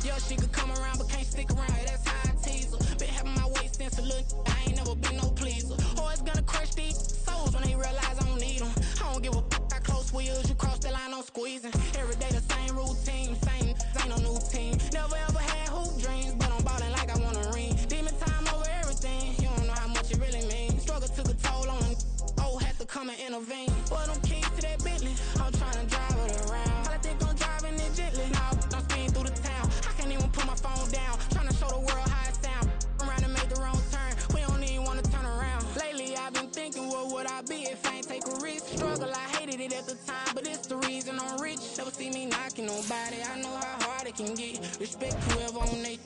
Yeah, she could come around, but can't stick around. Yeah, that's how I tease her. Been having my way since a little. I ain't never been no pleaser. Always gonna crush these souls when they realize I don't need them. I don't give a how close we is. You cross the line, I'm squeezing. Every day the same routine, same ain't no new team. Never ever had hoop dreams, but I'm ballin' like I wanna ring. Demon time over everything. You don't know how much it really means. Struggle took a toll on them. Oh, had to come and intervene. Boy, them keys to that Bentley. I'm tryna drive it around. All I think I'm driving it gently. Now I'm speeding through the town. I can't even put my phone down. Tryna show the world how it sound. Around and make the wrong turn. We don't even wanna turn around. Lately I've been thinking, what would I be if I ain't take a risk? Struggle, I hated it at the time, but it's the reason I'm rich. Never see me knocking nobody. I know how hard it can get. Respect whoever on they.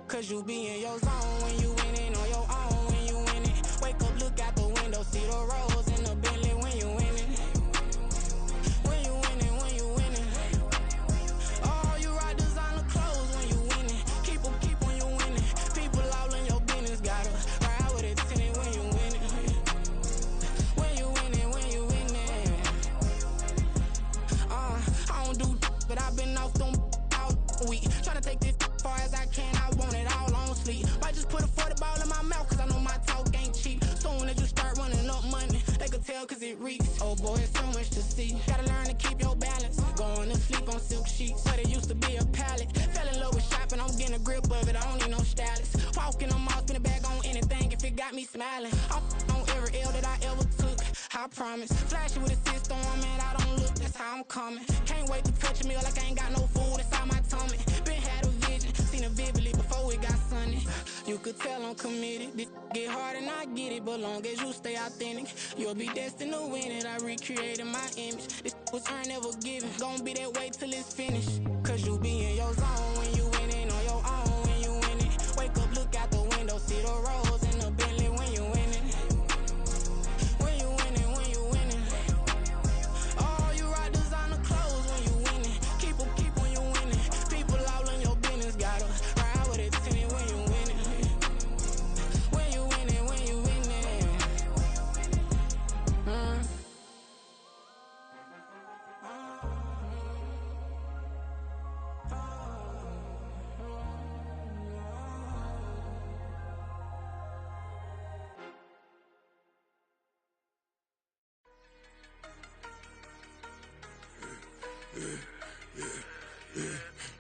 Cause you be in your zone when you winning on your own when you winning. Wake up, look out the window, see the rose in the Bentley when you winning. When you winning, when you winning. Oh, you rock designer clothes when you winning. Keep when you winning. People all in your business, gotta ride with it tinted when you winning. When you winning, when you winning. I don't do but I've been off them all week. Tryna take this far as I can, I want it all on sleep. Might just put a 40 ball in my mouth, cause I know my talk ain't cheap. Soon as you start running up money, they could tell cause it reeks. Oh boy, it's so much to see. Gotta learn to keep your balance. Going to sleep on silk sheets, but it used to be a pallet. Fell in love with shopping, I'm getting a grip of it, I don't need no stylist. Walking on mouth, spin a bag on anything if it got me smiling. I'm on every L that I ever took, I promise. Flashing with a system, man, I don't look, that's how I'm coming. Can't wait to touch a meal like I ain't got no food inside my tummy. Been had a vision, seen it vividly before it got sunny. You could tell I'm committed. This get hard and I get it, but long as you stay authentic, you'll be destined to win it. I recreated my image. This was earned, never given. Gonna be that way till it's finished. Cause you be in your zone when you winning on your own when you winning. Wake up, look out the window, see the rose in the Bentley when you winning. When you winning, when you winning. Oh, you rock designer clothes when you winning. Keep when you winning. People all in your business, gotta ride with it tinted when you winning. When you winning, when you winning.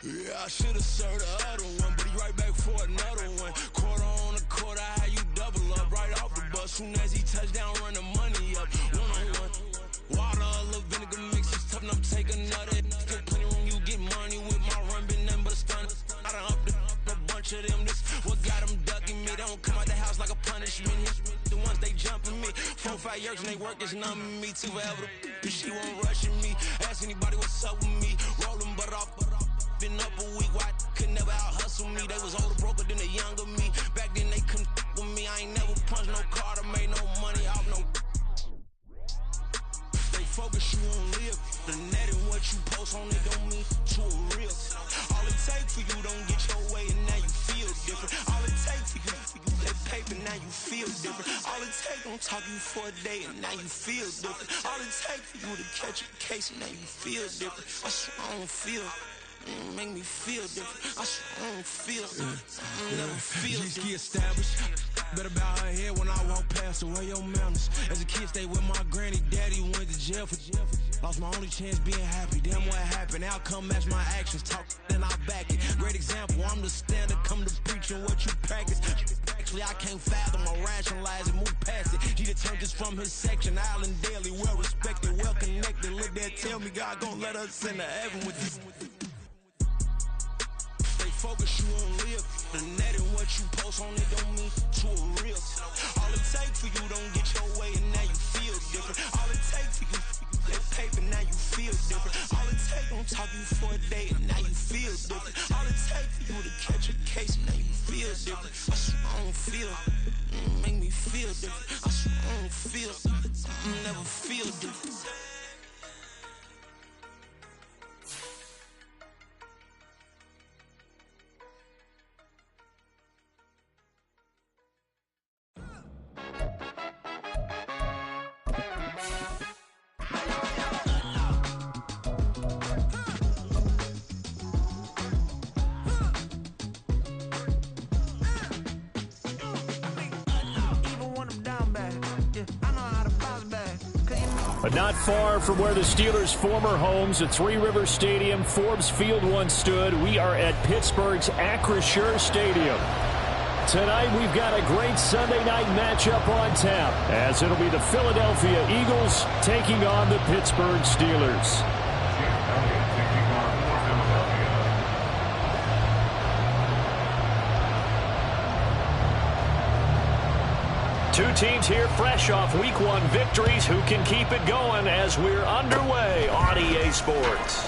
Yeah, I should've served the other one, but he right back for another one. Quarter on a quarter, how you double up right off the bus. Soon as he touch down, run the money up. One on one. Water, a little vinegar mix, it's tough enough to take another. Get plenty room, you get money with my run, been nothing but a stun. I done up a bunch of them, this what got them ducking me. They don't come out the house like a punishment. The ones they jumping me. 4 or 5 years and they work is numbing me. Too forever, she won't rushing me. Ask anybody what's up with me. Rolling butt off. Been up a week, why could never out hustle me? They was older, broker than the younger me. Back then they couldn't with me. I ain't never punched no card or made no money off no. They focus you on live. The net and what you post on it don't mean to a real. All it take for you don't get your way and now you feel different. All it take for you that paper, now you feel different. All it take don't talk you for a day and now you feel different. All it take for you to catch a case and now you feel different. I swear I don't feel. Make me feel different. I swear I don't feel. Never feel different. Established. Better bow her head when I walk past her. Where your manners? As a kid, stayed with my granny. Daddy went to jail for. Lost my only chance being happy. Damn, what happened? Outcome match my actions. Talk and I back it. Great example. I'm the standard. Come to preaching what you practice. Actually, I can't fathom or rationalize it. Move past it. He determined this from his section. Island daily, well respected, well connected. Look there, tell me God gon' let us into heaven with this. Focus you on live. The net and what you post on it don't mean to a real. All it take for you don't get your way and now you feel different. All it take for you that paper, now you feel different. All it take don't talk you for a day and now you feel different. All it take for you to catch a case and now you feel different. I swear I don't feel. Make me feel different. I swear I don't feel. Never feel different. But not far from where the Steelers' former homes at Three Rivers Stadium, Forbes Field once stood, we are at Pittsburgh's Acrisure Stadium. Tonight we've got a great Sunday night matchup on tap, as it'll be the Philadelphia Eagles taking on the Pittsburgh Steelers. Two teams here fresh off Week 1 victories who can keep it going as we're underway on EA Sports.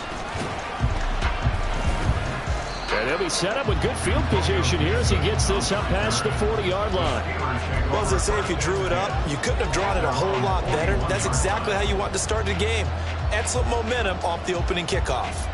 And they'll be set up with good field position here as he gets this up past the 40-yard line. Well, as they say, if you drew it up, you couldn't have drawn it a whole lot better. That's exactly how you want to start the game. Excellent momentum off the opening kickoff.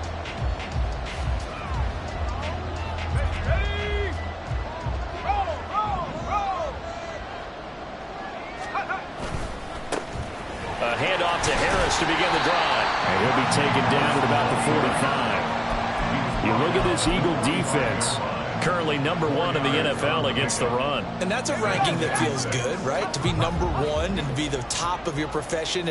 A handoff to Harris to begin the drive. And he'll be taken down at about the 45. You look at this Eagle defense, currently #1 in the NFL against the run. And that's a ranking that feels good, right? To be #1 and be the top of your profession.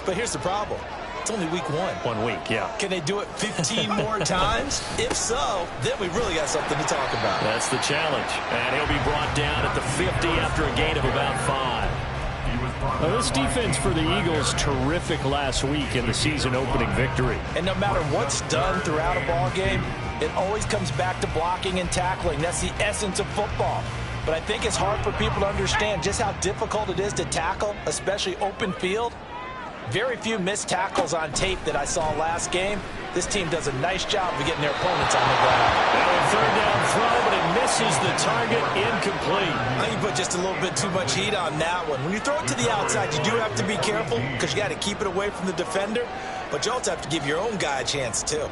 But here's the problem. It's only week 1. 1 week, yeah. Can they do it 15 more times? If so, then we really got something to talk about. That's the challenge. And he'll be brought down at the 50 after a gain of about 5. Well, this defense for the Eagles, terrific last week in the season-opening victory. And no matter what's done throughout a ball game, it always comes back to blocking and tackling. That's the essence of football. But I think it's hard for people to understand just how difficult it is to tackle, especially open field. Very few missed tackles on tape that I saw last game. This team does a nice job of getting their opponents on the ground. Now a third down throw, but it misses the target, incomplete. I think you put just a little bit too much heat on that one. When you throw it to the outside, you do have to be careful because you got to keep it away from the defender. But you also have to give your own guy a chance, too.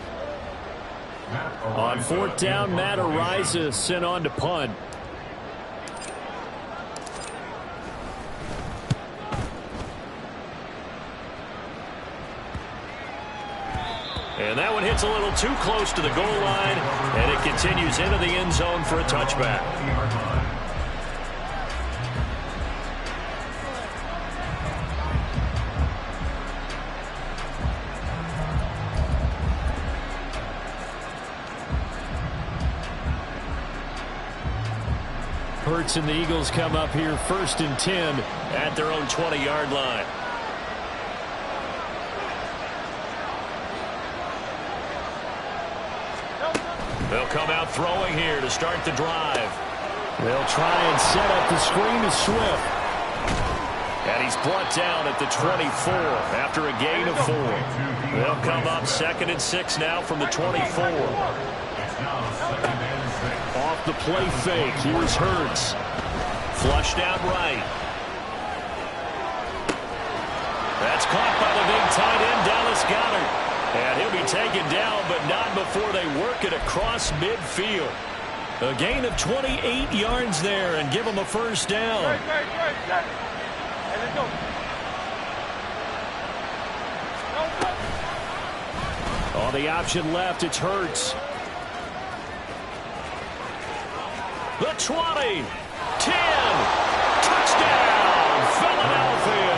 On 4th down, Matt Ariza sent on to punt. And that one hits a little too close to the goal line, and it continues into the end zone for a touchback. Hurts and the Eagles come up here 1st and 10 at their own 20-yard line. They'll come out throwing here to start the drive. They'll try and set up the screen to Swift. And he's brought down at the 24 after a gain of 4. They'll come up 2nd and 6 now from the 24. Off the play fake, here's Hurts. Flushed out right. That's caught by the big tight end, Dallas Goedert. And he'll be taken down, but not before they work it across midfield. A gain of 28 yards there and give him a 1st down. On the option left, it's Hurts. The 20, 10, touchdown, Philadelphia.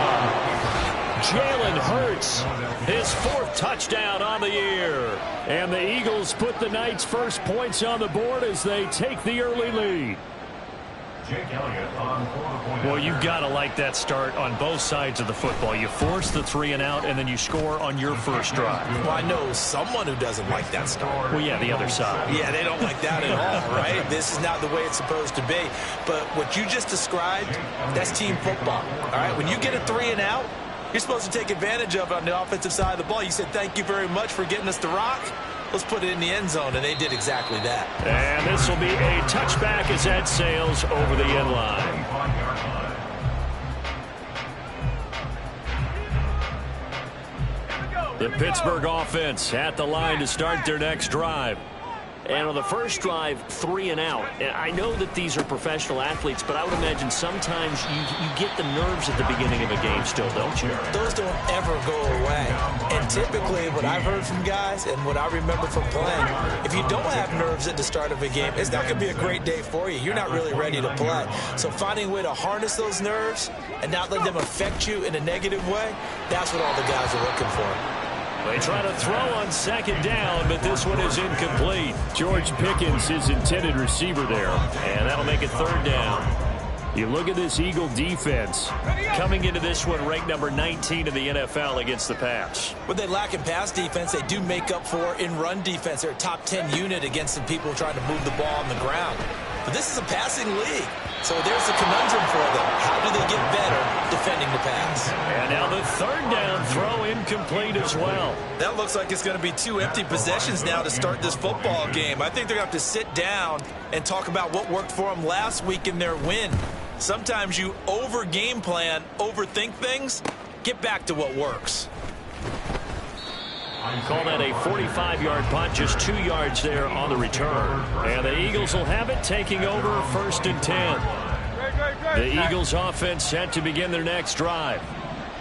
Jalen Hurts, his 4th touchdown on the year. And the Eagles put the Knights' first points on the board as they take the early lead. Well, you've got to like that start on both sides of the football. You force the 3 and out, and then you score on your first drive. Well, I know someone who doesn't like that start. Well, yeah, the other side. Yeah, they don't like that at all, right? This is not the way it's supposed to be. But what you just described, that's team football, all right? When you get a 3 and out, you're supposed to take advantage of it on the offensive side of the ball. You said, thank you very much for getting us the rock. Let's put it in the end zone, and they did exactly that. And this will be a touchback as that sails over the end line. The Pittsburgh offense at the line to start their next drive. And on the first drive, 3 and out. And I know that these are professional athletes, but I would imagine sometimes you get the nerves at the beginning of a game still, don't you? Those don't ever go away. And typically what I've heard from guys and what I remember from playing, if you don't have nerves at the start of a game, it's not going to be a great day for you. You're not really ready to play. So finding a way to harness those nerves and not let them affect you in a negative way, that's what all the guys are looking for. They try to throw on second down, but this one is incomplete. George Pickens, his intended receiver there, and that'll make it 3rd down. You look at this Eagle defense coming into this one ranked number 19 in the NFL against the pass. What they lack in pass defense, they do make up for in run defense. They're a top 10 unit against some people trying to move the ball on the ground. But this is a passing league. So there's a conundrum for them. How do they get better defending the pass? And now the 3rd down throw incomplete as well. That looks like it's going to be 2 empty possessions now to start this football game. I think they're going to have to sit down and talk about what worked for them last week in their win. Sometimes you over-game plan, overthink things, get back to what works. Call that a 45-yard punt, just 2 yards there on the return. And the Eagles will have it, taking over 1st and 10. The Eagles offense set to begin their next drive.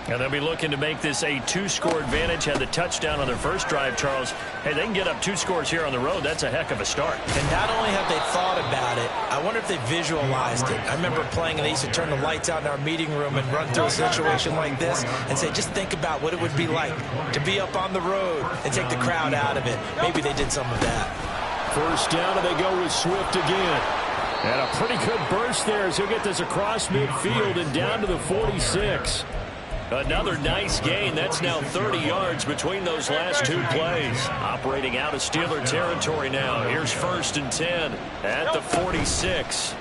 And they'll be looking to make this a 2-score advantage. Had the touchdown on their first drive, Charles. Hey, they can get up 2 scores here on the road. That's a heck of a start. And not only have they thought about it, I wonder if they visualized it. I remember playing and they used to turn the lights out in our meeting room and run through a situation like this and say, just think about what it would be like to be up on the road and take the crowd out of it. Maybe they did some of that. 1st down, and they go with Swift again. And a pretty good burst there as he'll get this across midfield and down to the 46. Another nice gain. That's now 30 yards between those last 2 plays. Operating out of Steeler territory now. Here's 1st and 10 at the 46.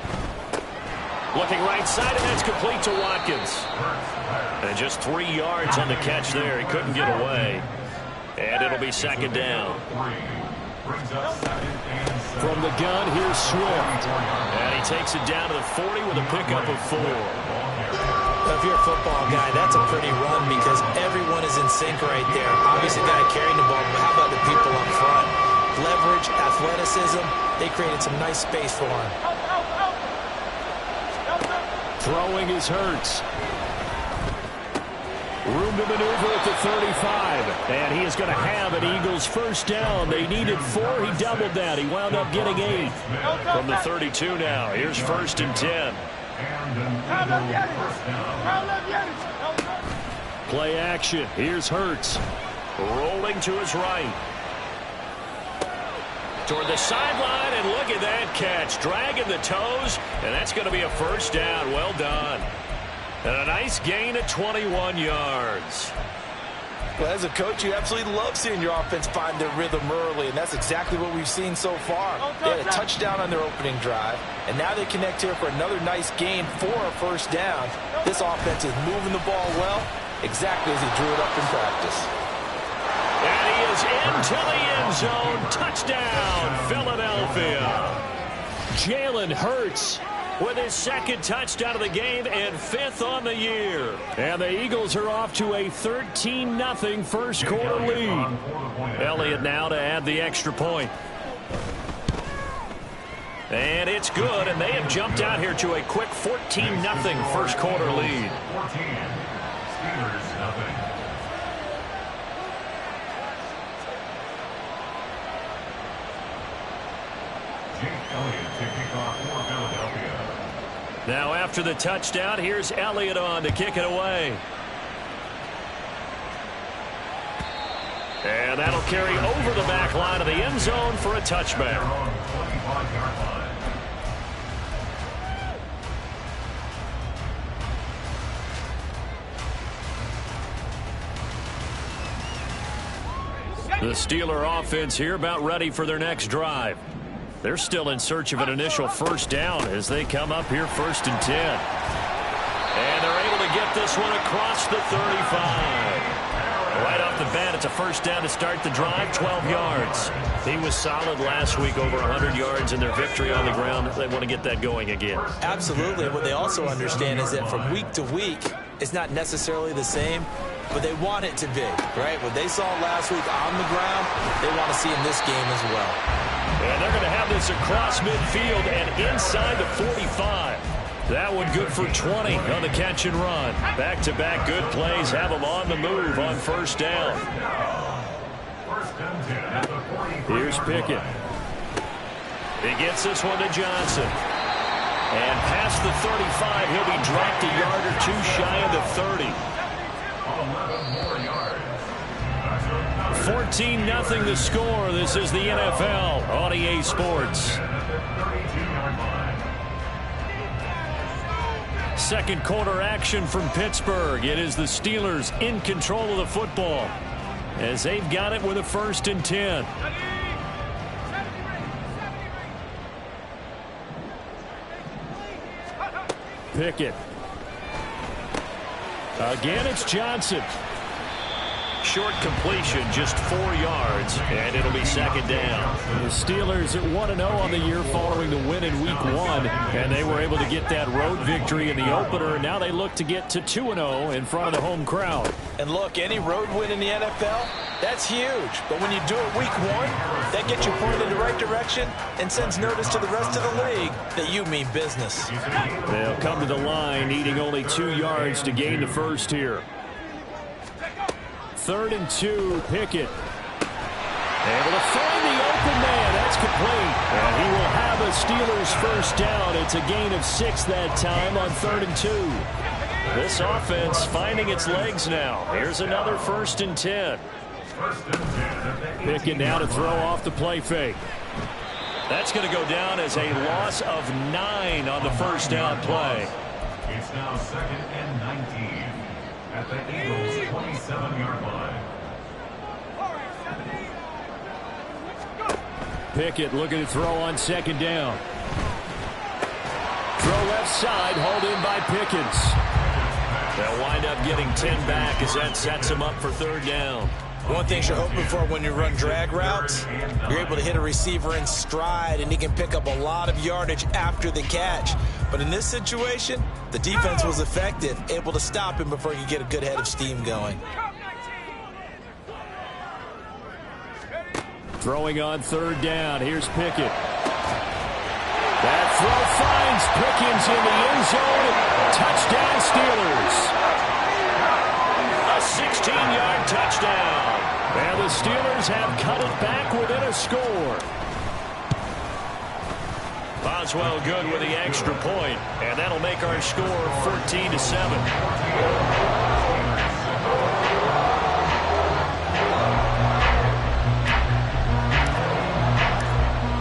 Looking right side, and that's complete to Watkins. And just 3 yards on the catch there. He couldn't get away. And it'll be 2nd down. From the gun, here's Swift. And he takes it down to the 40 with a pickup of 4. If you're a football guy, that's a pretty run because everyone is in sync right there. Obviously, the guy carrying the ball, but how about the people up front? Leverage, athleticism, they created some nice space for him. Throwing is Hurts. Room to maneuver at the 35. And he is going to have an Eagles 1st down. They needed 4. He doubled that. He wound up getting 8. From the 32 now. Here's 1st and 10. Play action. Here's Hurts. Rolling to his right. Toward the sideline, and look at that catch. Dragging the toes, and that's going to be a 1st down. Well done. And a nice gain at 21 yards. Well, as a coach, you absolutely love seeing your offense find their rhythm early, and that's exactly what we've seen so far. They had a touchdown on their opening drive, and now they connect here for another nice gain for a 1st down. This offense is moving the ball well, exactly as he drew it up in practice. And he is into the end zone. Touchdown, Philadelphia. Jalen Hurts with his 2nd touchdown of the game and 5th on the year. And the Eagles are off to a 13-0 first quarter lead. Elliott now to add the extra point. And it's good, and they have jumped out here to a quick 14-0 first quarter lead. Now after the touchdown, here's Elliott on to kick it away. And that'll carry over the back line of the end zone for a touchback. The Steeler offense here about ready for their next drive. They're still in search of an initial 1st down as they come up here 1st and 10. And they're able to get this one across the 35. Right off the bat, it's a 1st down to start the drive, 12 yards. He was solid last week, over 100 yards in their victory on the ground. They want to get that going again. Absolutely. What they also understand is that from week to week, it's not necessarily the same, but they want it to be, right? What they saw last week on the ground, they want to see in this game as well. And they're going to have this across midfield and inside the 45. That one good for 20 on the catch and run. Back-to-back good plays have them on the move on first down. Here's Pickett. He gets this one to Johnson. And past the 35, he'll be dropped a yard or two shy of the 30. 14-0 the score. This is the NFL on EA Sports. Second quarter action from Pittsburgh. It is the Steelers in control of the football as they've got it with a 1st and 10. Pickett. Again, it's Johnson. Short completion, just 4 yards, and it'll be 2nd down. The Steelers at 1-0 on the year following the win in Week 1, and they were able to get that road victory in the opener, and now they look to get to 2-0 in front of the home crowd. And look, any road win in the NFL, that's huge. But when you do it Week 1, that gets you pointed in the right direction and sends notice to the rest of the league that you mean business. They'll come to the line, needing only 2 yards to gain the first here. 3rd and 2, Pickett. Able to find the open man. That's complete. And he will have a Steelers first down. It's a gain of 6 that time on 3rd and 2. This offense finding its legs now. Here's another 1st and 10. Pickett now to throw off the play fake. That's going to go down as a loss of 9 on the first down play. It's now 2nd and 19 at the Eagles' 27-yard line. Pickett looking to throw on 2nd down. Throw left side, hauled in by Pickens. They'll wind up getting 10 back as that sets him up for 3rd down. One thing you're hoping for when you run drag routes, you're able to hit a receiver in stride, and he can pick up a lot of yardage after the catch. But in this situation, the defense was effective, able to stop him before he could get a good head of steam going. Throwing on 3rd down. Here's Pickett. That throw finds Pickens in the end zone. Touchdown, Steelers. A 16-yard touchdown. And the Steelers have cut it back within a score. Boswell good with the extra point, and that'll make our score 14-7.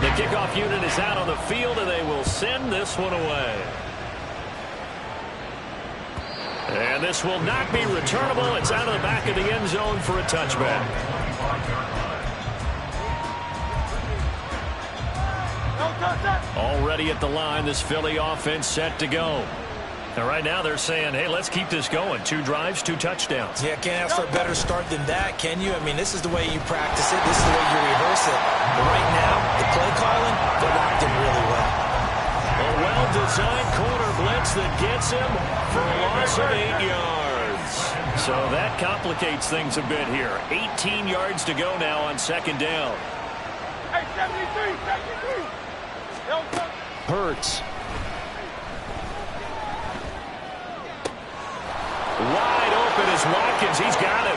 The kickoff unit is out on the field, and they will send this one away. And this will not be returnable. It's out of the back of the end zone for a touchback. Already at the line, this Philly offense set to go. And right now they're saying, hey, let's keep this going. 2 drives, 2 touchdowns. Yeah, can't ask for a better start than that, can you? I mean, this is the way you practice it. This is the way you rehearse it. But right now, the play calling, they're locked in really well. A well-designed corner blitz that gets him for a loss of 8 yards. So that complicates things a bit here. 18 yards to go now on 2nd down. Hey, 73. Hurts. Wide open is Watkins. He's got it.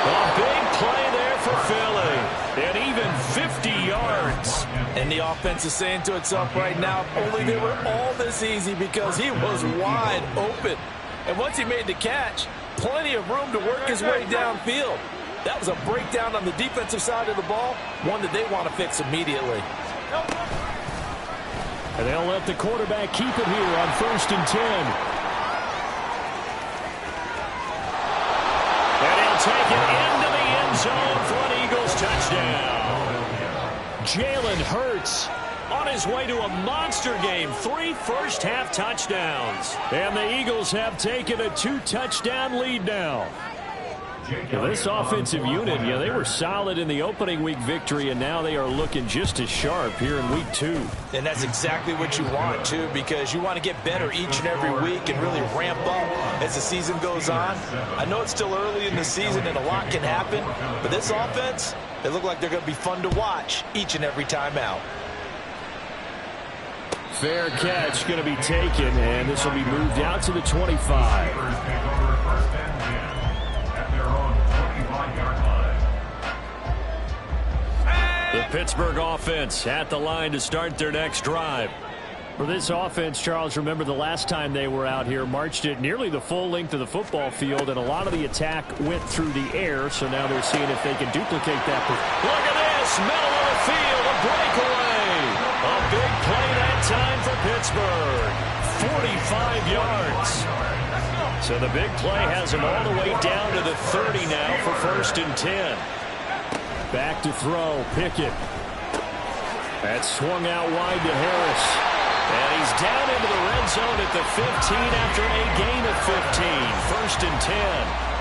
A big play there for Philly. And even 50 yards. And the offense is saying to itself right now, only they were all this easy because he was wide open. And once he made the catch, plenty of room to work his way downfield. That was a breakdown on the defensive side of the ball, one that they want to fix immediately. And they'll let the quarterback keep it here on 1st and 10. And he'll take it into the end zone for an Eagles touchdown. Jalen Hurts on his way to a monster game. 3 first-half touchdowns. And the Eagles have taken a 2-touchdown lead now. Now this offensive unit, they were solid in the opening week victory, and now they are looking just as sharp here in week 2. And that's exactly what you want, too, because you want to get better each and every week and really ramp up as the season goes on. I know it's still early in the season and a lot can happen, but this offense, They look like they're going to be fun to watch each and every time out. Fair catch going to be taken, and this will be moved out to the 25. The Pittsburgh offense at the line to start their next drive. For this offense, Charles, remember the last time they were out here, marched it nearly the full length of the football field, and a lot of the attack went through the air, so now they're seeing if they can duplicate that. Look at this, middle of the field, a breakaway. A big play that time for Pittsburgh. 45 yards. So the big play has them all the way down to the 30 now for 1st and 10. Back to throw, Pickett. That's swung out wide to Harris. And he's down into the red zone at the 15 after a gain of 15. 1st and 10.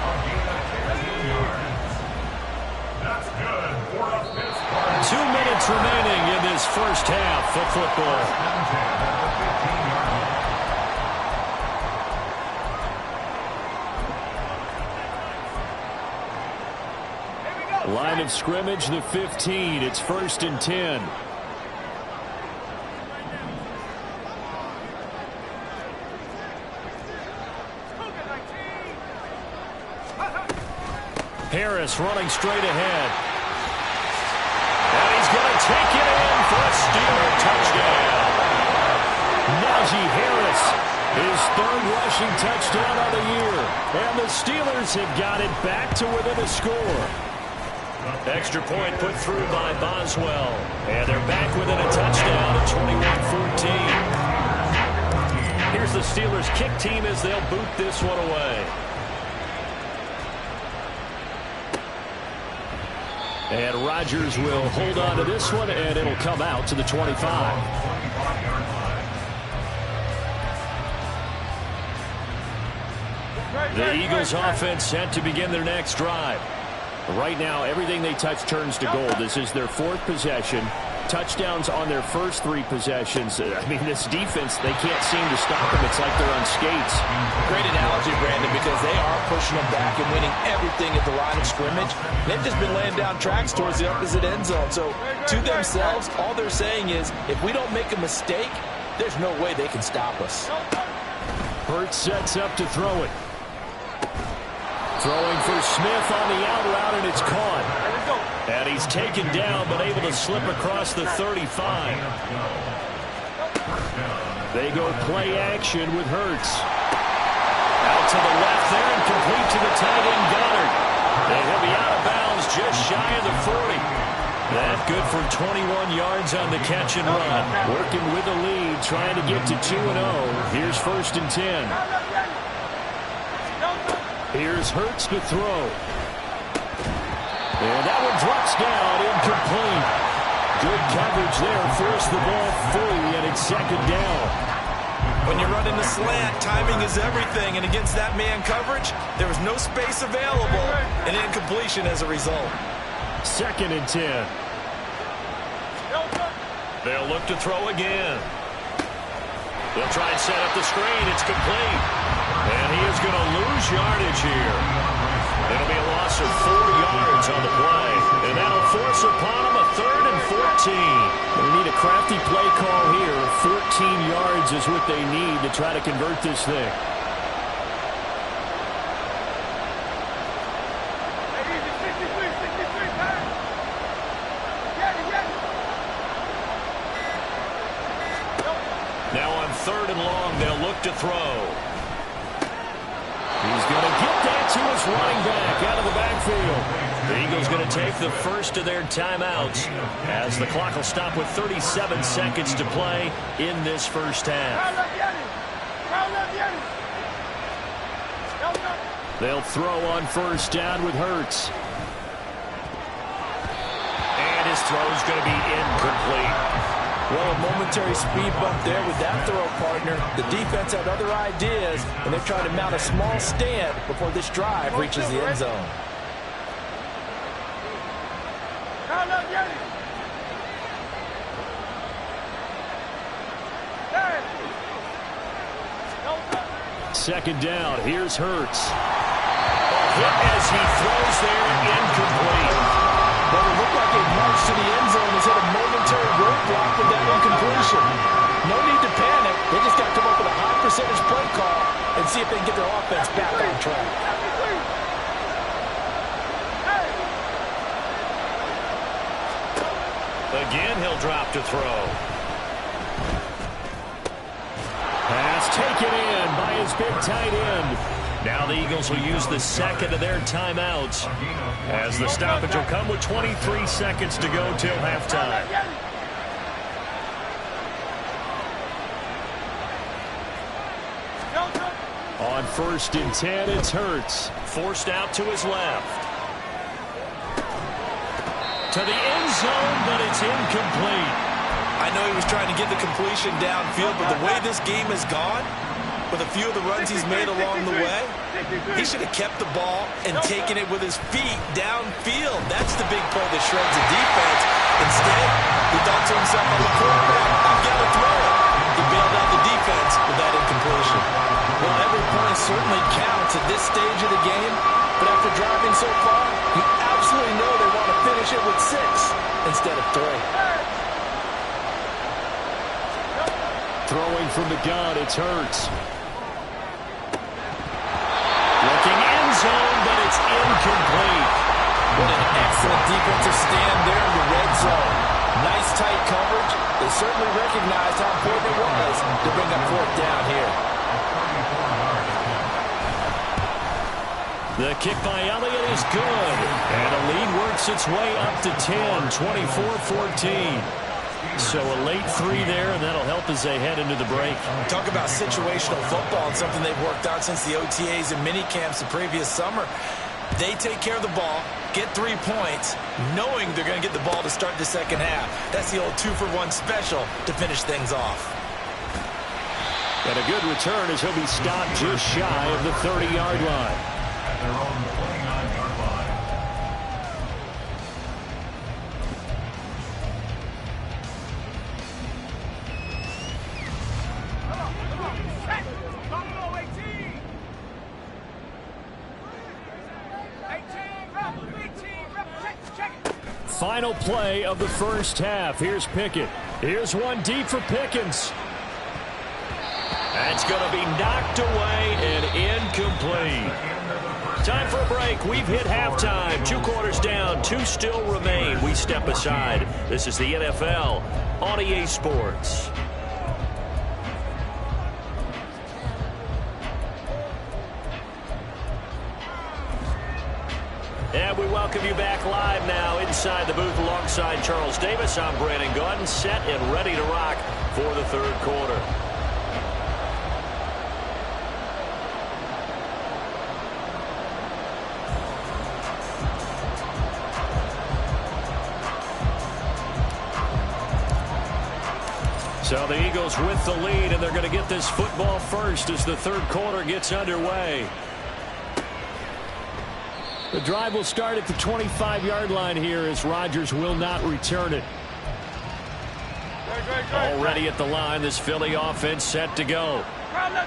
2 minutes remaining in this first half of football. Line of scrimmage, the 15. It's 1st and 10. Harris running straight ahead. And he's going to take it in for a Steeler touchdown. Najee Harris, his 3rd rushing touchdown of the year. And the Steelers have got it back to within a score. Extra point put through by Boswell. And they're back within a touchdown at 21-14. Here's the Steelers kick team as they'll boot this one away. And Rodgers will hold on to this one, and it'll come out to the 25. The Eagles offense set to begin their next drive. Right now, everything they touch turns to gold. This is their 4th possession. Touchdowns on their first 3 possessions. I mean, this defense, they can't seem to stop them. It's like they're on skates. Great analogy, Brandon, because they are pushing them back and winning everything at the line of scrimmage. They've just been laying down tracks towards the opposite end zone. So, to themselves, all they're saying is, if we don't make a mistake, there's no way they can stop us. Hurts sets up to throw it. Throwing for Smith on the out route, and it's caught. And he's taken down, but able to slip across the 35. They go play action with Hurts. Out to the left there and complete to the tight end Goddard. And he'll be out of bounds just shy of the 40. That good for 21 yards on the catch and run. Working with a lead, trying to get to 2-0. Here's 1st and 10. Here's Hurts to throw. And that one drops down, incomplete. Good coverage there, forced the ball free, and it's 2nd down. When you run in the slant, timing is everything, and against that man coverage, there was no space available, and incompletion as a result. 2nd and 10. They'll look to throw again. They'll try and set up the screen. It's complete. And he is going to lose yardage here. It'll be a loss of 4 yards on the play. And that'll force upon him a 3rd and 14. They need a crafty play call here. 14 yards is what they need to try to convert this thing. Now on 3rd and long, they'll look to throw. He's going to get that to his running back out of the backfield. The Eagles going to take the first of their timeouts as the clock will stop with 37 seconds to play in this first half. They'll throw on 1st down with Hurts. And his throw is going to be incomplete. Well, a momentary speed bump there with that throw, partner. The defense had other ideas, and they're trying to mount a small stand before this drive reaches the end zone. Second down, here's Hurts. A hit as he throws there, incomplete. Well, it looked like a march to the end zone has hit a momentary roadblock with that incompletion. No need to panic. They just got to come up with a high percentage play call and see if they can get their offense back on track. Again, he'll drop to throw. Pass taken in by his big tight end. Now the Eagles will use the second of their timeouts as the stoppage will come with 23 seconds to go till halftime. On 1st and 10, it's Hurts. Forced out to his left. To the end zone, but it's incomplete. I know he was trying to get the completion downfield, but the way this game has gone, with a few of the runs he's made along the way, he should have kept the ball and taken it with his feet downfield. That's the big play that shreds the defense. Instead, he thought to himself on the quarterback, I've got to throw it. He bailed out the defense with that incompletion. Well, every point certainly counts at this stage of the game, but after driving so far, you absolutely know they want to finish it with 6 instead of 3. Throwing from the gun, it's Hurts. Looking end zone, but it's incomplete. What an excellent defensive stand there in the red zone. Nice tight coverage. They certainly recognized how important it was to bring up 4th down here. The kick by Elliott is good. And the lead works its way up to 10, 24-14. So a late 3 there, and that'll help as they head into the break. Talk about situational football and something they've worked on since the OTAs and mini camps the previous summer. They take care of the ball, get 3 points, knowing they're going to get the ball to start the second half. That's the old 2-for-1 special to finish things off. And a good return as he'll be stopped just shy of the 30-yard line. At their own 29-yard line. Final play of the first half. Here's Pickett. Here's one deep for Pickens. That's going to be knocked away and incomplete. Time for a break. We've hit halftime. 2 quarters down. 2 still remain. We step aside. This is the NFL on EA Sports. And we welcome you back live now inside the booth alongside Charles Davis. I'm Brandon Gordon, set and ready to rock for the 3rd quarter. So the Eagles with the lead, and they're going to get this football first as the 3rd quarter gets underway. The drive will start at the 25-yard line here as Rodgers will not return it. Already at the line, this Philly offense set to go.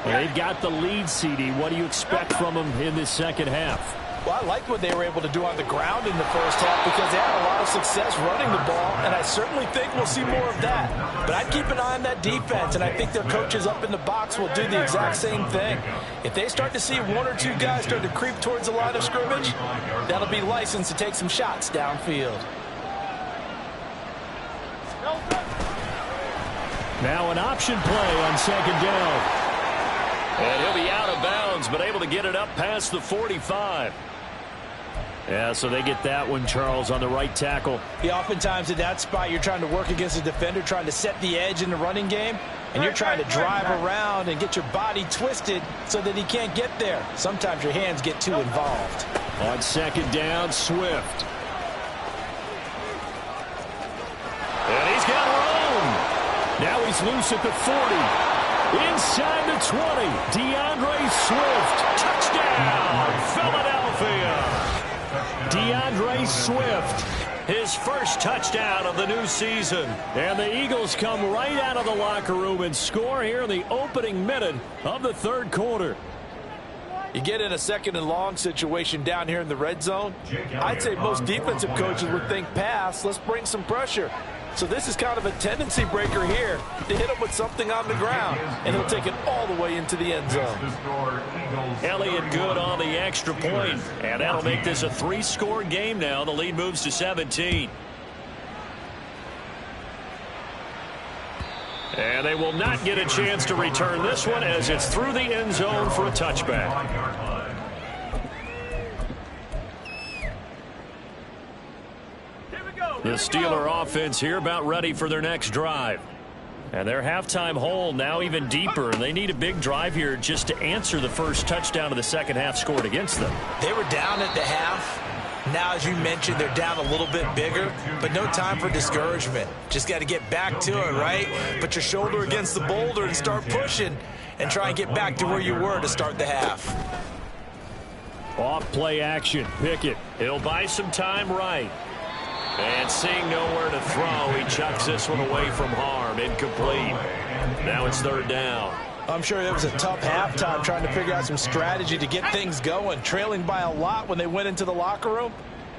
They've got the lead, CD. What do you expect from them in this second half? Well, I liked what they were able to do on the ground in the first half because they had a lot of success running the ball, and I certainly think we'll see more of that. But I'd keep an eye on that defense, and I think their coaches up in the box will do the exact same thing. If they start to see 1 or 2 guys start to creep towards the line of scrimmage, that'll be licensed to take some shots downfield. Now an option play on 2nd down. And he'll be out of bounds, but able to get it up past the 45. Yeah, so they get that one, Charles, on the right tackle. Yeah, oftentimes at that spot, you're trying to work against a defender, trying to set the edge in the running game, and you're trying to drive around and get your body twisted so that he can't get there. Sometimes your hands get too involved. On 2nd down, Swift. And he's got room. Now he's loose at the 40. Inside the 20. DeAndre Swift. Touchdown, Philadelphia. DeAndre Swift, his first touchdown of the new season. And the Eagles come right out of the locker room and score here in the opening minute of the 3rd quarter. You get in a second and long situation down here in the red zone, I'd say most defensive coaches would think pass, let's bring some pressure. So this is kind of a tendency breaker here to hit him with something on the ground, and he'll take it all the way into the end zone. Elliott good on the extra point, and that'll make this a 3-score game now. The lead moves to 17. And they will not get a chance to return this one as it's through the end zone for a touchback. The Steeler offense here about ready for their next drive. And their halftime hole now even deeper. They need a big drive here just to answer the first touchdown of the second half scored against them. They were down at the half. Now, as you mentioned, they're down a little bit bigger, but no time for discouragement. Just got to get back to it, right? Put your shoulder against the boulder and start pushing and try and get back to where you were to start the half. Off play action. Pickett. He'll buy some time right. And seeing nowhere to throw, he chucks this one away from harm. Incomplete. Now it's third down. I'm sure it was a tough halftime trying to figure out some strategy to get things going. Trailing by a lot when they went into the locker room.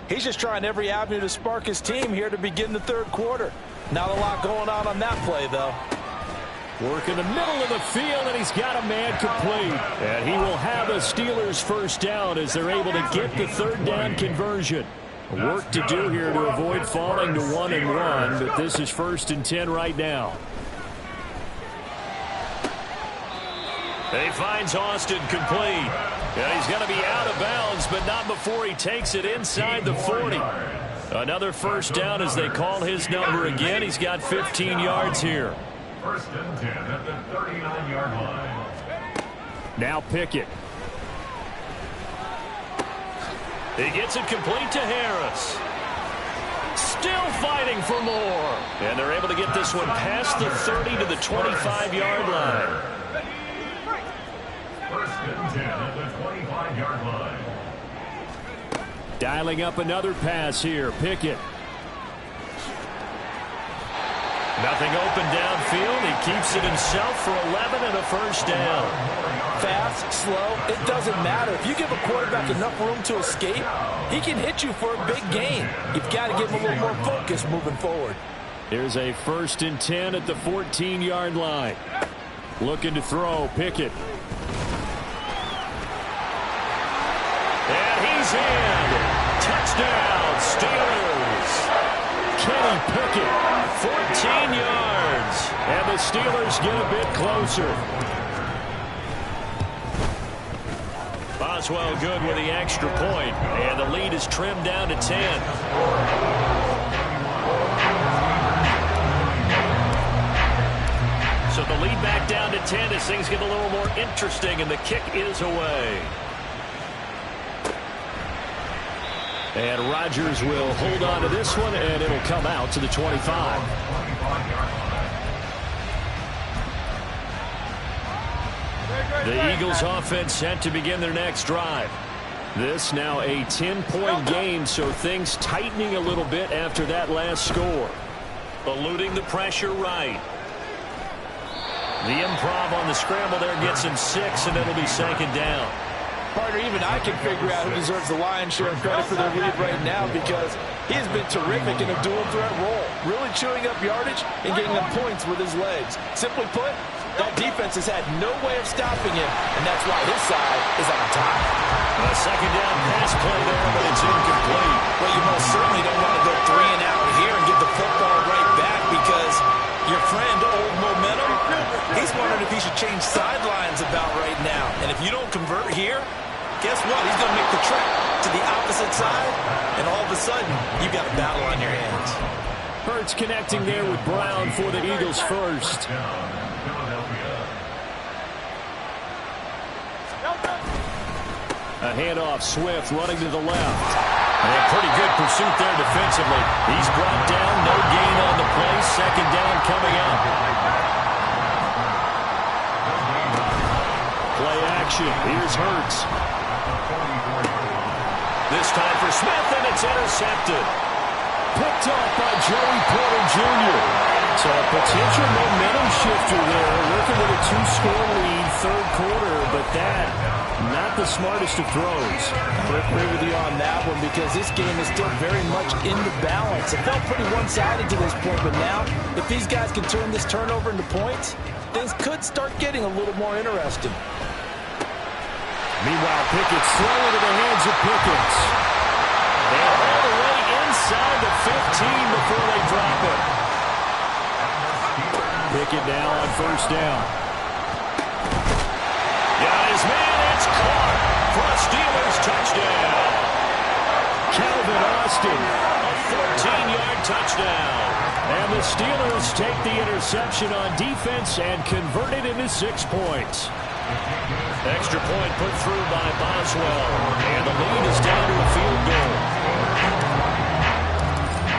He's just trying every avenue to spark his team here to begin the third quarter. Not a lot going on that play, though. Work in the middle of the field, and he's got a man complete. And he will have a Steelers first down as they're able to get the third down conversion. Work to do here to avoid falling to 1-1, but this is 1st and 10 right now. He finds Austin complete. And he's going to be out of bounds, but not before he takes it inside the 40. Another first down as they call his number again. He's got 15 yards here. 1st and 10 at the 39-yard line. Now Pickett. He gets it complete to Harris. Still fighting for more. And they're able to get this one past the 30 to the 25-yard line. 1st and 10 at the 25-yard line. Dialing up another pass here. Pickett. Nothing open downfield. He keeps it himself for 11 and a first down. Fast, slow, it doesn't matter. If you give a quarterback enough room to escape, he can hit you for a big gain. You've got to give him a little more focus moving forward. Here's a 1st and 10 at the 14-yard line. Looking to throw. Pickett. And he's in. Touchdown, Steelers. Kenny Pickett, 14 yards. And the Steelers get a bit closer. Boswell good with the extra point, and the lead is trimmed down to 10. So the lead back down to 10 as things get a little more interesting, and the kick is away. And Rodgers will hold on to this one, and it'll come out to the 25. The Eagles offense set to begin their next drive. This now a 10-point game, so things tightening a little bit after that last score. Eluding the pressure right. The improv on the scramble there gets him 6, and it'll be 2nd down. Partner, even I can figure out who deserves the lion's share of credit for their lead right now because he has been terrific in a dual threat role, really chewing up yardage and getting them points with his legs. Simply put, that defense has had no way of stopping him, and that's why his side is on top. A 2nd down pass play there, but it's incomplete. Well, you most certainly don't want to go 3 and out here and get the football right back because your friend, Old Momentum, he's wondering if he should change sidelines about right now. And if you don't convert here, guess what? He's going to make the trek to the opposite side, and all of a sudden, you've got a battle on your hands. Hurts connecting there with Brown for the Eagles first. A handoff, Swift running to the left. And pretty good pursuit there defensively. He's brought down, no gain on the play. 2nd down coming up. Play action. Here's Hurts. This time for Smith, and it's intercepted. Picked off by Joey Porter Jr. So a potential momentum shifter there, working with a 2-score lead third quarter, but that, not the smartest of throws. I agree with you on that one because this game is still very much in the balance. It felt pretty one-sided to this point, but now, if these guys can turn this turnover into points, things could start getting a little more interesting. Meanwhile, Pickett's throw into the hands of Pickens. And all the way inside the 15 before they drop it. Pickett now on first down. Got his man, it's caught for a Steelers touchdown. Calvin Austin, a 14-yard touchdown. And the Steelers take the interception on defense and convert it into 6 points. Extra point put through by Boswell. And the lead is down to a field goal.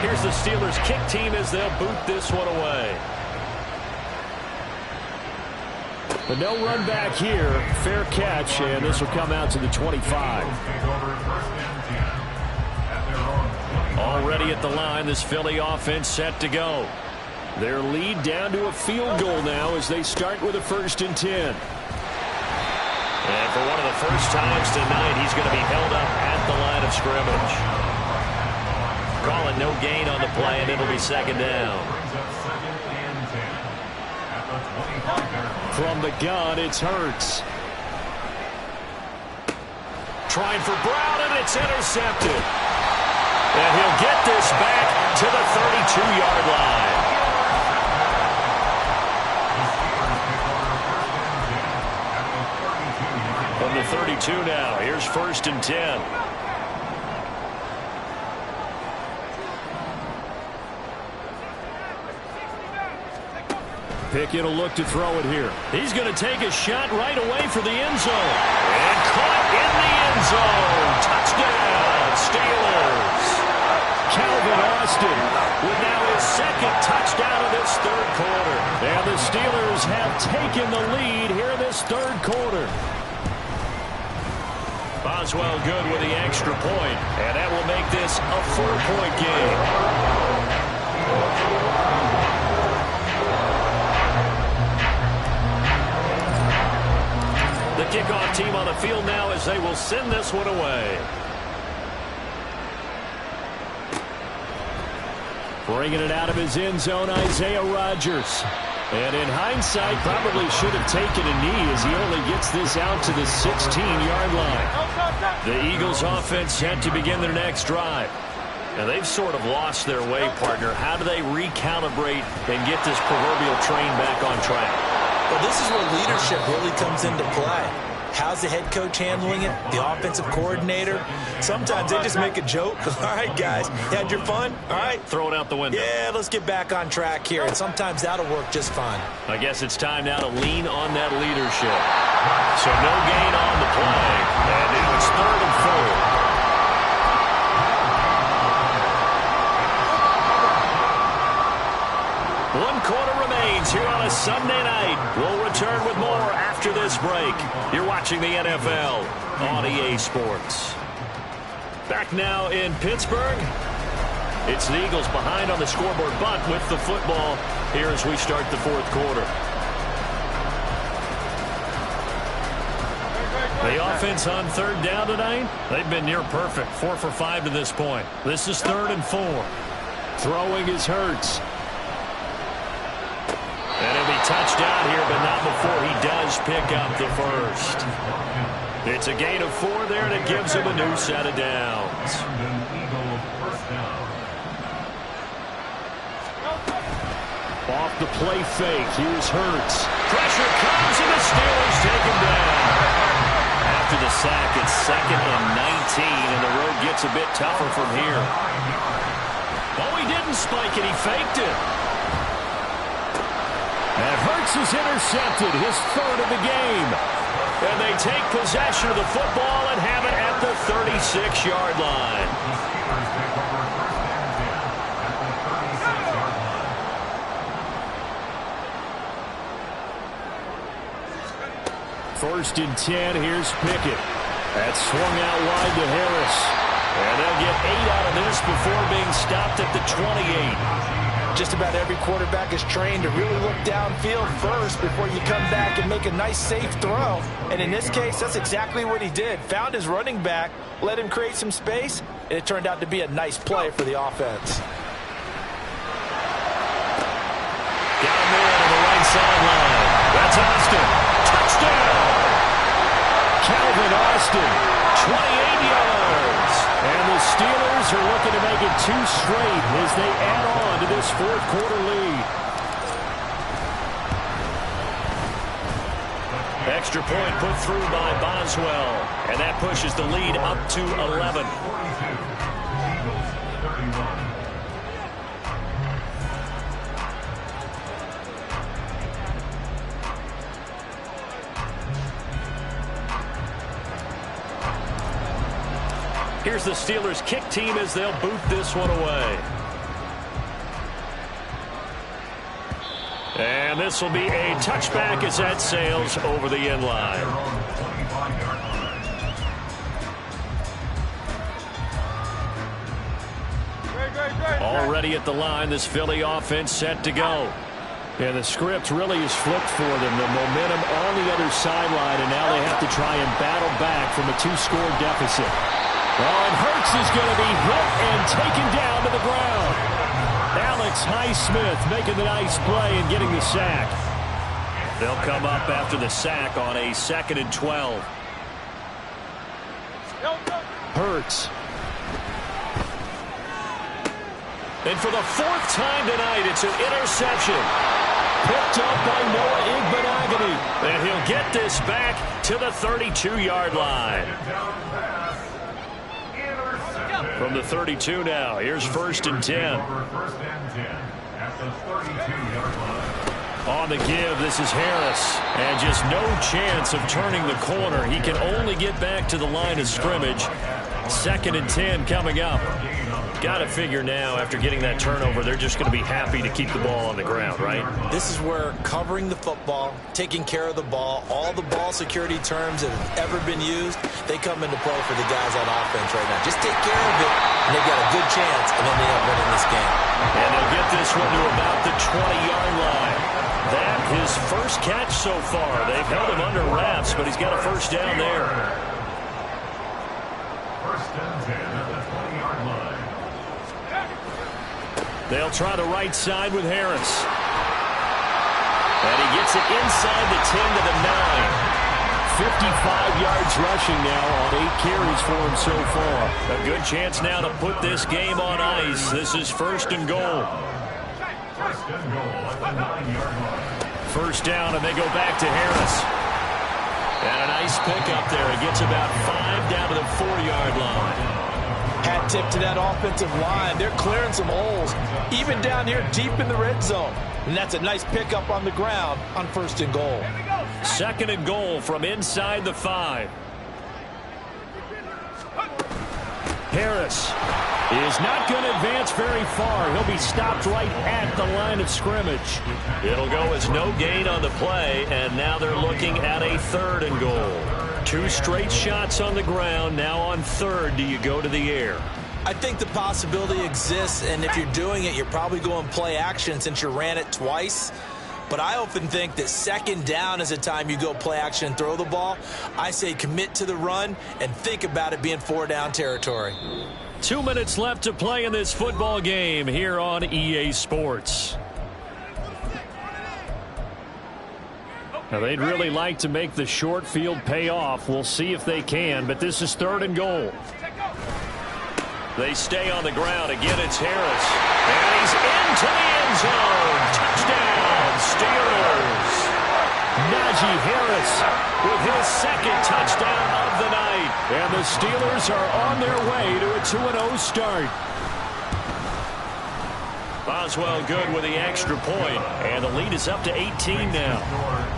Here's the Steelers kick team as they'll boot this one away. But no run back here. Fair catch, and this will come out to the 25. Already at the line, this Philly offense set to go. Their lead down to a field goal now as they start with a 1st and 10. And for one of the first times tonight, he's going to be held up at the line of scrimmage. Calling no gain on the play, and it'll be 2nd down. From the gun, it's Hurts. Trying for Brown, and it's intercepted. And he'll get this back to the 32-yard line. From the 32 now, here's 1st and 10. Pickett will look to throw it here. He's going to take a shot right away for the end zone. And caught in the end zone. Touchdown, Steelers. Calvin Austin with now his 2nd touchdown of this 3rd quarter. And the Steelers have taken the lead here in this 3rd quarter. Boswell good with the extra point, and that will make this a 4-point game. The kickoff team on the field now as they will send this one away. Bringing it out of his end zone, Isaiah Rodgers. And in hindsight, probably should have taken a knee as he only gets this out to the 16-yard line. The Eagles offense set to begin their next drive. And they've sort of lost their way, partner. How do they recalibrate and get this proverbial train back on track? Well, this is where leadership really comes into play. How's the head coach handling it? The offensive coordinator? Sometimes they just make a joke. All right, guys, you had your fun? All right. Throw it out the window. Yeah, let's get back on track here. And sometimes that'll work just fine. I guess it's time now to lean on that leadership. So no gain on the play. And now it's 3rd and 4. 1 quarter remains here on a Sunday night. We'll return with more after this break. You're watching the NFL on EA Sports. Back now in Pittsburgh. It's the Eagles behind on the scoreboard, but with the football here as we start the 4th quarter. The offense on 3rd down tonight, they've been near perfect. 4 for 5 to this point. This is 3rd and 4. Throwing is Hurts. And he'll be touched out here, but not before he does pick up the 1st. It's a gain of 4 there, and it gives him a new set of downs. Off the play fake, here's Hurts. Pressure comes, and the Steelers take him down. After the sack, it's 2nd and 19, and the road gets a bit tougher from here. Oh, he didn't spike it, he faked it. And Hurts is intercepted, his 3rd of the game. And they take possession of the football and have it at the 36-yard line. 1st and 10, here's Pickett. That's swung out wide to Harris. And they'll get 8 out of this before being stopped at the 28. Just about every quarterback is trained to really look downfield first before you come back and make a nice, safe throw. And in this case, that's exactly what he did. Found his running back, let him create some space, and it turned out to be a nice play for the offense. Down there on the right sideline. That's Austin. Touchdown! Calvin Austin, 28 yards. And the Steelers are looking to make it 2 straight as they add on to this fourth-quarter lead. Extra point put through by Boswell. And that pushes the lead up to 11. Here's the Steelers kick team as they'll boot this one away. And this will be a touchback as that sails over the end line. Already at the line, this Philly offense set to go. And the script really is flipped for them. The momentum on the other sideline, and now they have to try and battle back from a 2-score deficit. Oh, and Hurts is going to be hit and taken down to the ground. Alex Highsmith making the nice play and getting the sack. They'll come up after the sack on a 2nd and 12. Hurts. And for the 4th time tonight, it's an interception. Picked up by Noah Igbenogany. And he'll get this back to the 32-yard line. From the 32 now, here's 1st and 10. On the give, this is Harris. And just no chance of turning the corner. He can only get back to the line of scrimmage. 2nd and 10 coming up. Got to figure now, after getting that turnover, they're just going to be happy to keep the ball on the ground, right? This is where covering the football, taking care of the ball, all the ball security terms that have ever been used, they come into play for the guys on offense right now. Just take care of it, and they've got a good chance, and then they end up winning this game. And they'll get this one to about the 20-yard line. That his first catch so far. They've held him under wraps, but he's got a first down there. 1st and 10 at the 20-yard line. They'll try the right side with Harris. And he gets it inside the 10 to the 9. 55 yards rushing now on 8 carries for him so far. A good chance now to put this game on ice. This is 1st and goal. 1st and goal at the 9-yard line. First down, and they go back to Harris. And a nice pickup there. It gets about 5 down to the 4-yard line. Hat tip to that offensive line. They're clearing some holes, even down here deep in the red zone. And that's a nice pickup on the ground on 1st and goal. 2nd and goal from inside the 5. Harris is not going to advance very far. He'll be stopped right at the line of scrimmage. It'll go as no gain on the play, and now they're looking at a 3rd and goal. 2 straight shots on the ground. Now on 3rd, do you go to the air? I think the possibility exists, and if you're doing it, you're probably going play action since you ran it twice. But I often think that 2nd down is a time you go play action and throw the ball. I say commit to the run and think about it being 4-down territory. 2 minutes left to play in this football game here on EA Sports. Now, they'd really like to make the short field pay off. We'll see if they can, but this is 3rd and goal. They stay on the ground. Again, it's Harris. And he's into the end zone. Touchdown, Steelers. Najee Harris with his 2nd touchdown of the night. And the Steelers are on their way to a 2-0 start. Boswell good with the extra point. And the lead is up to 18 now.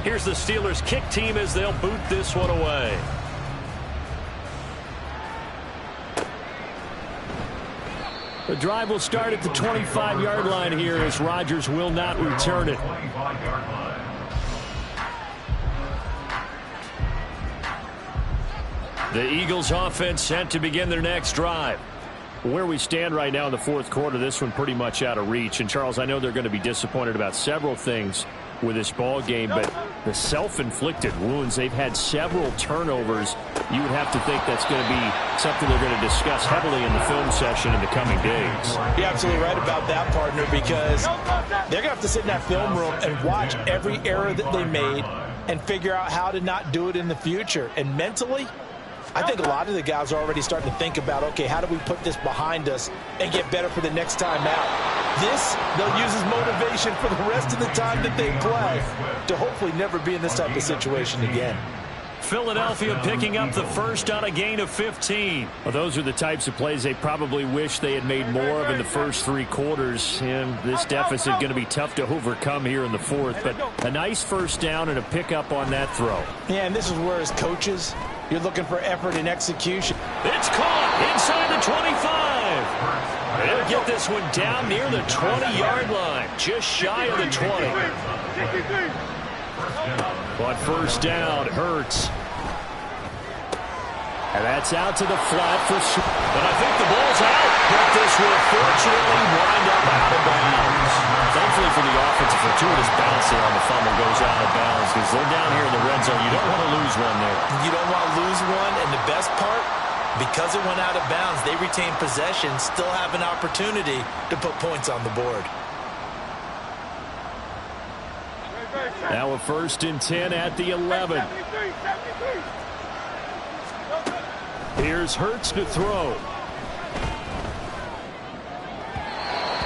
Here's the Steelers kick team as they'll boot this one away. The drive will start at the 25-yard line here as Rodgers will not return it. The Eagles offense set to begin their next drive. Where we stand right now in the fourth quarter, this one pretty much out of reach. And, Charles, I know they're going to be disappointed about several things with this ball game, but the self-inflicted wounds, they've had several turnovers. You would have to think that's going to be something they're going to discuss heavily in the film session in the coming days. You're absolutely right about that, partner, because they're going to have to sit in that film room and watch every error that they made and figure out how to not do it in the future. And mentally, I think a lot of the guys are already starting to think about, okay, how do we put this behind us and get better for the next time out? This, they'll use as motivation for the rest of the time that they play to hopefully never be in this type of situation again. Philadelphia picking up the first on a gain of 15. Well, those are the types of plays they probably wish they had made more of in the first three quarters. And this deficit going to be tough to overcome here in the fourth. But a nice first down and a pickup on that throw. Yeah, and this is where as coaches, you're looking for effort and execution. It's caught inside the 25. They'll get this one down near the 20-yard line, just shy of the 20. But first down, Hurts. And that's out to the flat for sure. But I think the ball's out. But this will fortunately wind up out of bounds. Thankfully for the offense, a fortuitous bounce there on the fumble goes out of bounds because they're down here in the red zone. You don't want to lose one there. You don't want to lose one, and the best part, because it went out of bounds, they retain possession, still have an opportunity to put points on the board. Now a 1st and 10 at the 11. Here's Hurts to throw.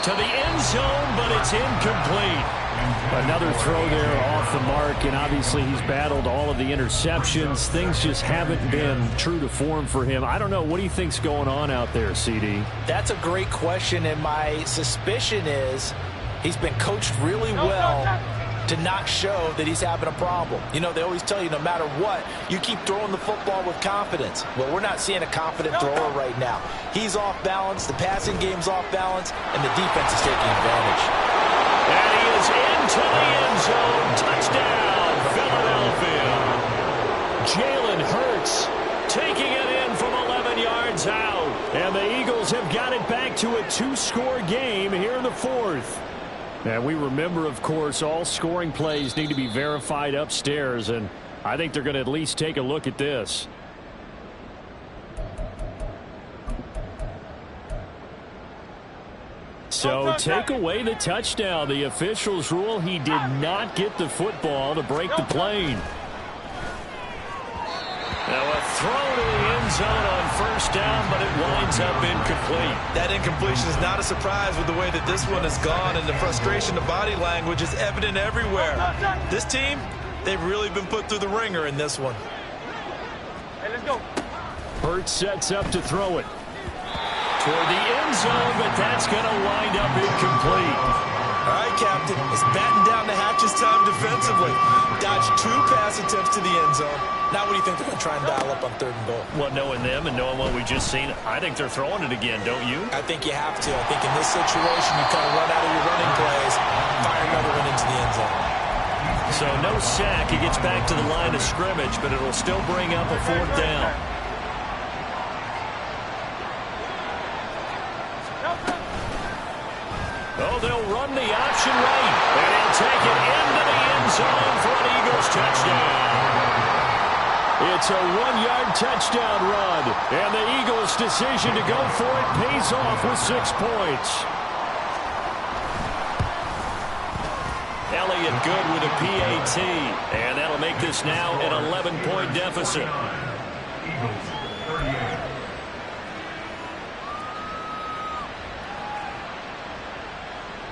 To the end zone, but it's incomplete. Another throw there off the mark, and obviously he's battled all of the interceptions. Things just haven't been true to form for him. I don't know. What do you think's going on out there, CD? That's a great question, and my suspicion is he's been coached really well to not show that he's having a problem. You know, they always tell you no matter what, you keep throwing the football with confidence. Well, we're not seeing a confident thrower right now. He's off balance, the passing game's off balance, and the defense is taking advantage. And he is into the end zone. Touchdown, Philadelphia. Jalen Hurts taking it in from 11 yards out. And the Eagles have got it back to a 2-score game here in the fourth. And we remember, of course, all scoring plays need to be verified upstairs, and I think they're going to at least take a look at this. So take away the touchdown. The officials rule he did not get the football to break the plane. Now a throw to the end zone on first down, but it winds up incomplete. That incompletion is not a surprise with the way that this one has gone, and the frustration, the body language is evident everywhere. This team, they've really been put through the ringer in this one. Hey, let's go. Hurts sets up to throw it toward the end zone, but that's going to wind up incomplete. All right, Captain, it's batten down the hatches time defensively. Dodged 2 pass attempts to the end zone. Now what do you think they're going to try and dial up on 3rd and goal? Well, knowing them and knowing what we just seen, I think they're throwing it again, don't you? I think you have to. I think in this situation, you kind of run out of your running plays, fire another one into the end zone. So no sack. He gets back to the line of scrimmage, but it'll still bring up a 4th down. Oh, they'll run the option right, and he'll take it into the end zone for an Eagles touchdown. It's a 1-yard touchdown run, and the Eagles' decision to go for it pays off with 6 points. Elliott good with a PAT, and that'll make this now an 11-point deficit. Eagles 38.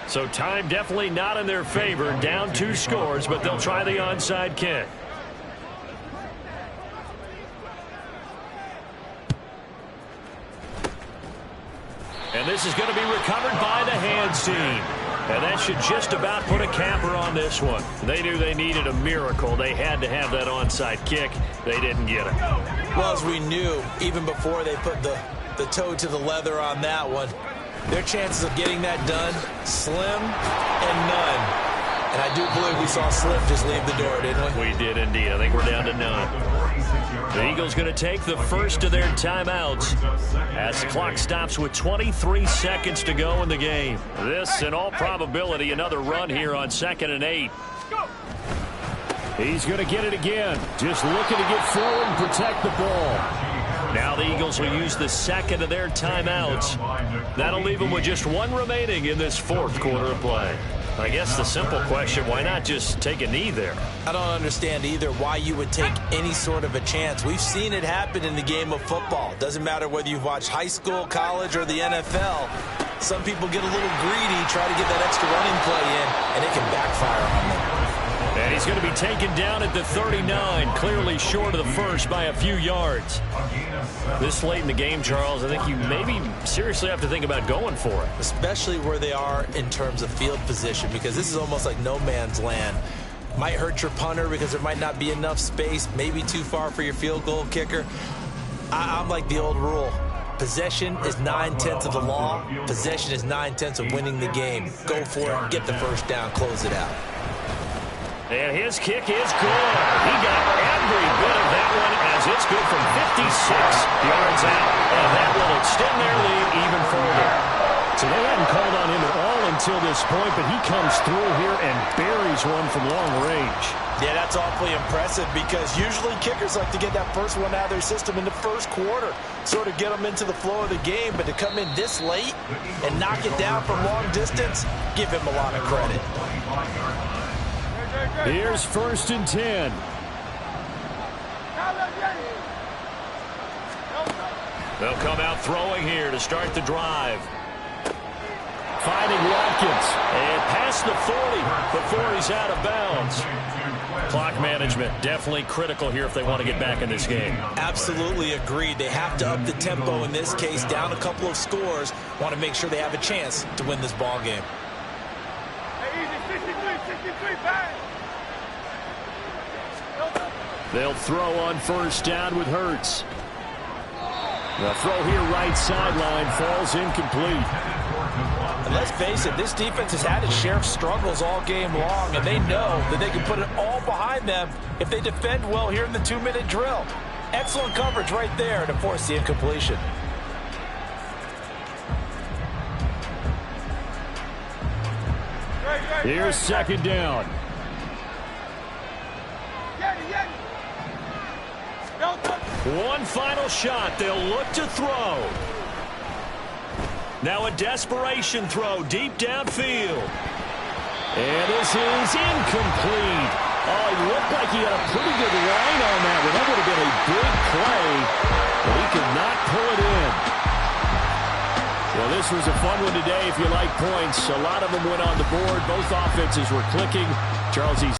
So time definitely not in their favor. Down 2 scores, but they'll try the onside kick. And this is going to be recovered by the hands team. And that should just about put a capper on this one. They knew they needed a miracle. They had to have that onside kick. They didn't get it. Well, as we knew, even before they put the toe to the leather on that one, Their chances of getting that done, slim and none. And I do believe we saw Slim just leave the door, didn't we? We did indeed. I think we're down to none. The Eagles going to take the first of their timeouts as the clock stops with 23 seconds to go in the game. This, in all probability, another run here on 2nd and 8. He's going to get it again. Just looking to get forward and protect the ball. Now the Eagles will use the second of their timeouts. That'll leave them with just one remaining in this fourth quarter of play. I guess the simple question, why not just take a knee there? I don't understand either why you would take any sort of a chance. We've seen it happen in the game of football. Doesn't matter whether you've watched high school, college, or the NFL. Some people get a little greedy, try to get that extra running play in, and it can backfire on them. And he's going to be taken down at the 39, clearly short of the first by a few yards. This late in the game, Charles, I think you maybe seriously have to think about going for it. Especially where they are in terms of field position, because this is almost like no man's land. Might hurt your punter because there might not be enough space, maybe too far for your field goal kicker. I'm like the old rule. Possession is 9/10 of the law. Possession is 9/10 of winning the game. Go for it, get the first down, close it out. And his kick is good. He got every bit of that one as it's good from 56 yards out. And that will extend their lead even further. So they hadn't called on him at all until this point, but he comes through here and buries one from long range. Yeah, that's awfully impressive because usually kickers like to get that first one out of their system in the first quarter, sort of get them into the flow of the game. But to come in this late and knock it down from long distance, give him a lot of credit. Here's 1st and 10. They'll come out throwing here to start the drive. Finding Watkins. And past the 40 before he's out of bounds. Clock management definitely critical here if they want to get back in this game. Absolutely agreed. They have to up the tempo in this case, down a couple of scores. Want to make sure they have a chance to win this ball game. They'll throw on 1st down with Hurts. The throw here right sideline falls incomplete. And let's face it, this defense has had its share of struggles all game long, and they know that they can put it all behind them if they defend well here in the 2-minute drill. Excellent coverage right there to force the incompletion. Here's 2nd down. One final shot. They'll look to throw. Now a desperation throw deep downfield. And this is incomplete. Oh, he looked like he had a pretty good line on that one. That would have been a big play, but he could not pull it in. Well, this was a fun one today if you like points. A lot of them went on the board. Both offenses were clicking. Charles,